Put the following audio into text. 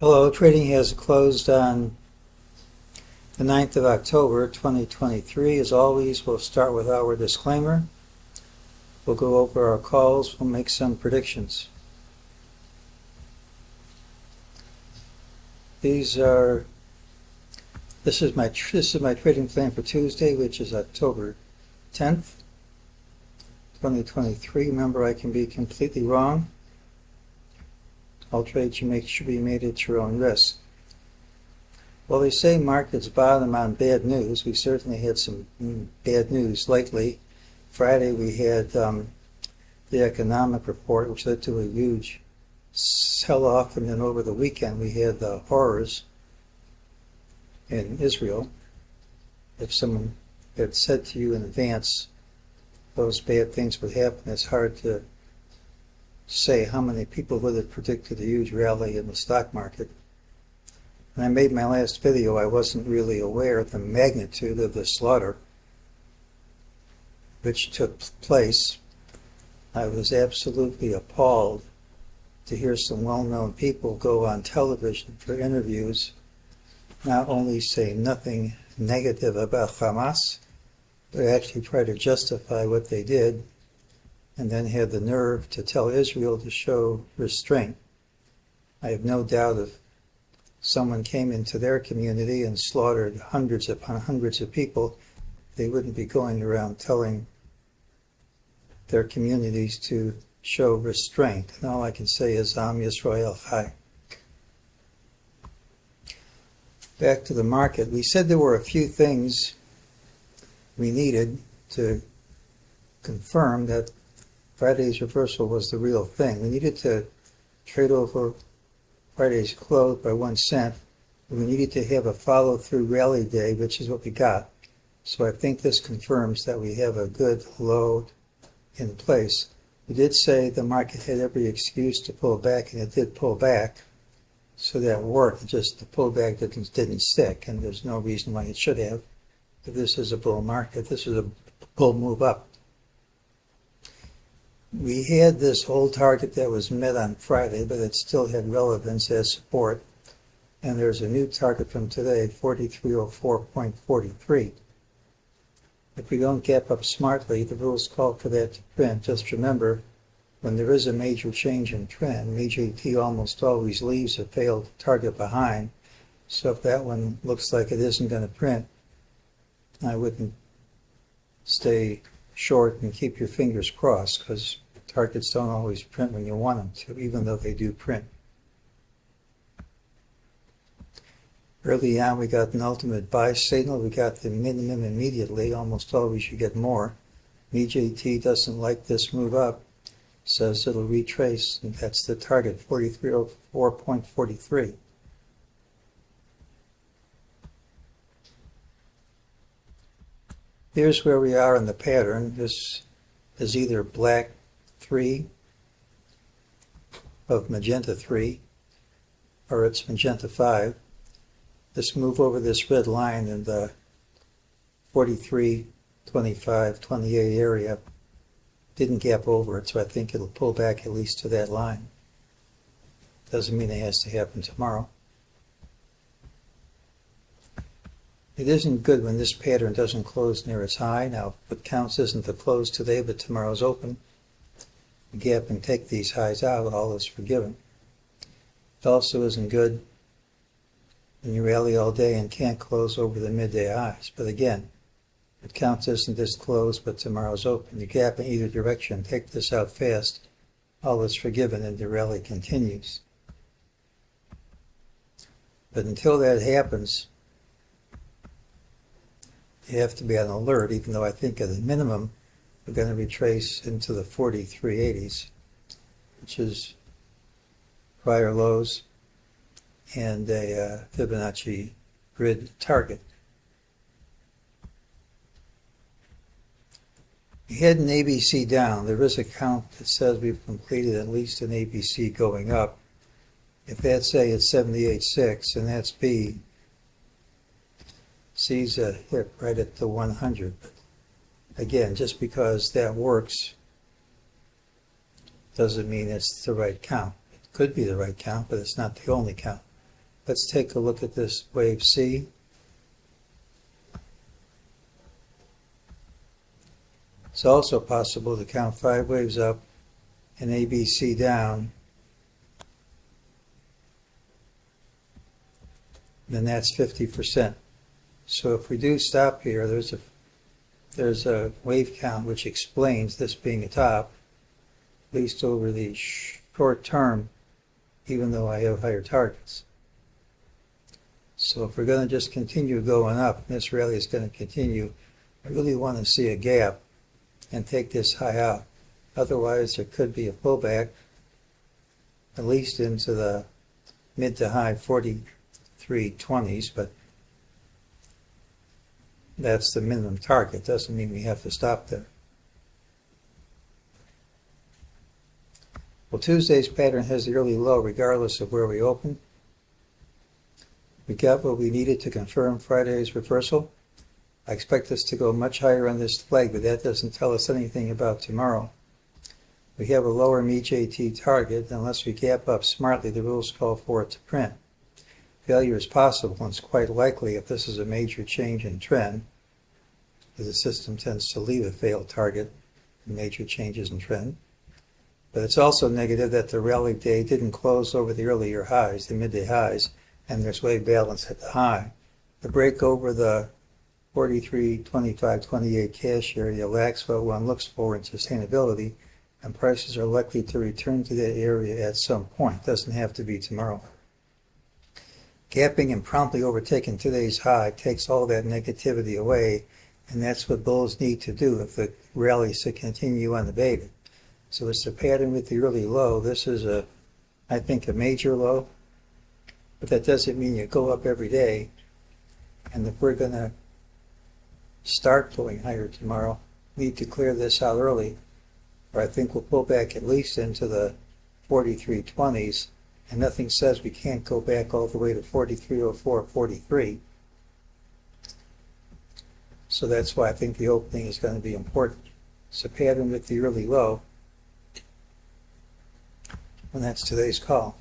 Hello, trading has closed on the 9th of October 2023. As always, we'll start with our disclaimer. We'll go over our calls. We'll make some predictions. This is my trading plan for Tuesday, which is October 10th, 2023. Remember, I can be completely wrong. All trades should be made at your own risk. Well, they say markets bottom on bad news. We certainly had some bad news lately. Friday we had the economic report, which led to a huge sell-off, and then over the weekend we had the horrors in Israel. If someone had said to you in advance those bad things would happen, it's hard to say how many people would have predicted a huge rally in the stock market. When I made my last video, I wasn't really aware of the magnitude of the slaughter which took place. I was absolutely appalled to hear some well-known people go on television for interviews, not only say nothing negative about Hamas, but actually try to justify what they did, and then had the nerve to tell Israel to show restraint. I have no doubt if someone came into their community and slaughtered hundreds upon hundreds of people, they wouldn't be going around telling their communities to show restraint. And all I can say is Am Yisrael Chai. Back to the market. We said there were a few things we needed to confirm that Friday's reversal was the real thing. We needed to trade over Friday's close by 1 cent. We needed to have a follow-through rally day, which is what we got. So I think this confirms that we have a good low in place. We did say the market had every excuse to pull back, and it did pull back. So that worked. Just the pullback didn't stick, and there's no reason why it should have. If this is a bull market, this is a bull move up. We had this old target that was met on Friday, but it still had relevance as support. And there's a new target from today, 4304.43. If we don't gap up smartly, the rules call for that to print. Just remember, when there is a major change in trend, MEJT almost always leaves a failed target behind. So if that one looks like it isn't going to print, I wouldn't stay short and keep your fingers crossed, because targets don't always print when you want them to, even though they do print. Early on, we got an ultimate buy signal. We got the minimum immediately. Almost always you get more. MEJT doesn't like this move up, says it'll retrace, and that's the target, 4304.43. Here's where we are in the pattern. This is either black 3 of magenta 3, or it's magenta 5. This move over this red line in the 43, 25, 28 area didn't gap over it, so I think it'll pull back at least to that line. Doesn't mean it has to happen tomorrow. It isn't good when this pattern doesn't close near its high. Now, what counts isn't the close today, but tomorrow's open. You gap and take these highs out, all is forgiven. It also isn't good when you rally all day and can't close over the midday highs. But again, what counts isn't this close, but tomorrow's open. You gap in either direction, take this out fast, all is forgiven, and the rally continues. But until that happens, you have to be on alert, even though I think at a minimum we're going to retrace into the 4380s, which is prior lows and a Fibonacci grid target. We had an ABC down. There is a count that says we've completed at least an ABC going up. If that's A, it's 78.6, and that's B. C's a hit right at the 100. But again, just because that works doesn't mean it's the right count. It could be the right count, but it's not the only count. Let's take a look at this wave C. It's also possible to count 5 waves up and ABC down. Then that's 50%. So if we do stop here, there's a wave count which explains this being a top, at least over the short term, even though I have higher targets. So if we're going to just continue going up, this rally is going to continue, I really want to see a gap and take this high out. Otherwise, there could be a pullback, at least into the mid to high 43.20s, but that's the minimum target. Doesn't mean we have to stop there. Well, Tuesday's pattern has the early low regardless of where we open. We got what we needed to confirm Friday's reversal. I expect us to go much higher on this leg, but that doesn't tell us anything about tomorrow. We have a lower MEJT target. Unless we gap up smartly, the rules call for it to print. Failure is possible, and it's quite likely if this is a major change in trend, because the system tends to leave a failed target in major changes in trend. But it's also negative that the rally day didn't close over the earlier highs, the midday highs, and there's wave balance at the high. The break over the 43, 25, 28 cash area lacks what one looks for in sustainability, and prices are likely to return to that area at some point. Doesn't have to be tomorrow. Gapping and promptly overtaking today's high takes all that negativity away, and that's what bulls need to do if the rally is to continue unabated. So it's the pattern with the early low. This is I think a major low, but that doesn't mean you go up every day. And if we're going to start going higher tomorrow, we need to clear this out early, or I think we'll pull back at least into the 43.20s, and nothing says we can't go back all the way to 43.04, 43. So that's why I think the opening is going to be important. It's a pattern with the early low, and that's today's call.